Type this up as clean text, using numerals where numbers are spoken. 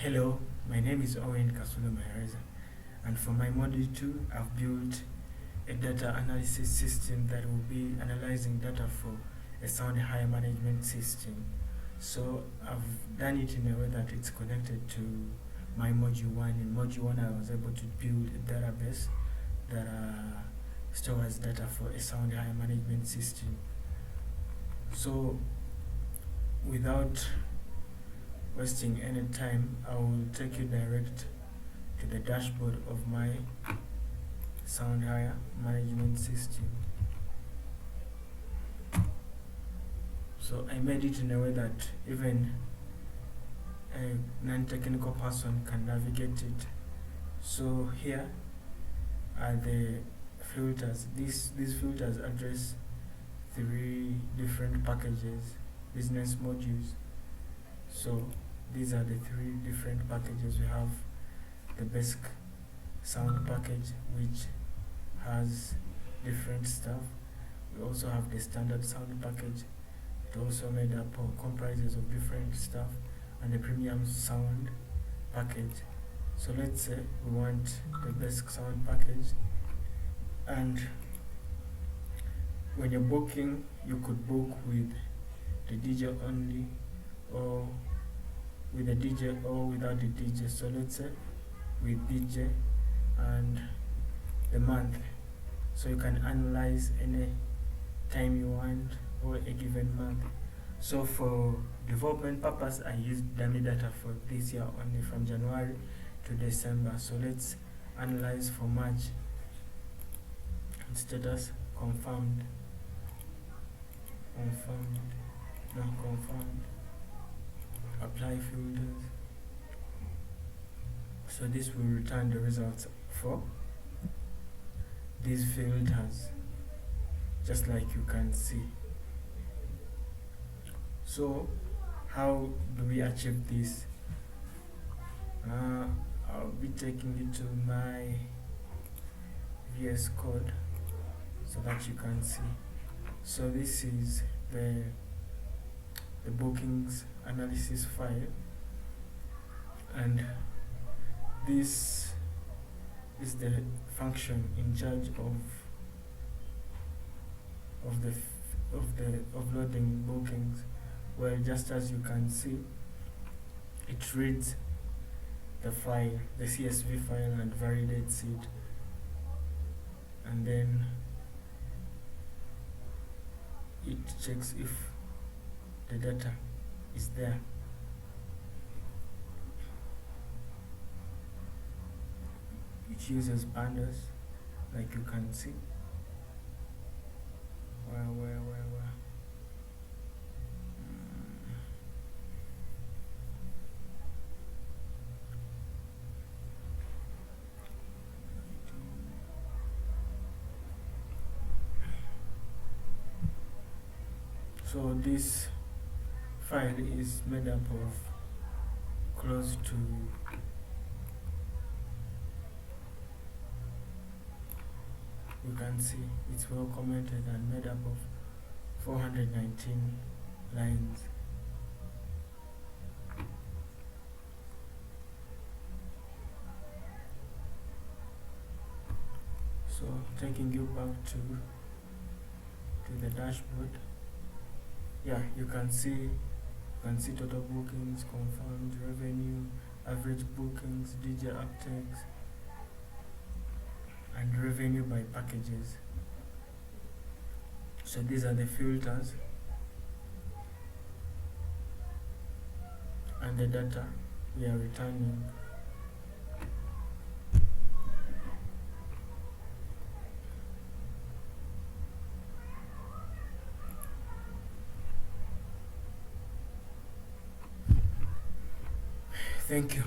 Hello, my name is Owen Kasulo Mahereza, and for my module 2, I've built a data analysis system that will be analyzing data for a SoundHire management system. So I've done it in a way that it's connected to my module 1. In module 1, I was able to build a database that stores data for a SoundHire management system. So without wasting any time, I will take you direct to the dashboard of my SoundHire management system. So I made it in a way that even a non-technical person can navigate it. So here are the filters. These filters address 3 different packages, business modules. So these are the 3 different packages. We have the basic sound package, which has different stuff. We also have the standard sound package. It also made up or comprises of different stuff, and the premium sound package. So let's say we want the basic sound package, and when you're booking, you could book with the DJ only, or with the DJ, or without the DJ. So let's say with DJ and the month. So you can analyze any time you want or a given month. So for development purpose, I used dummy data for this year only, from January to December. So let's analyze for March. Status confirmed, not confirmed. Apply filters. So this will return the results for these filters, just like you can see. So how do we achieve this? I'll be taking it to my VS Code so that you can see. So this is the bookings analysis file, and this is the function in charge of loading bookings, where, just as you can see, it reads the file, the CSV file, and validates it, and then it checks if the data is there. It uses pandas, like you can see. Where? So this file is made up of close to you can see it's well commented and made up of 419 lines. So taking you back to the dashboard. Yeah, you can see total bookings, confirmed, revenue, average bookings, DJ uptakes, and revenue by packages. So these are the filters and the data we are returning. Thank you.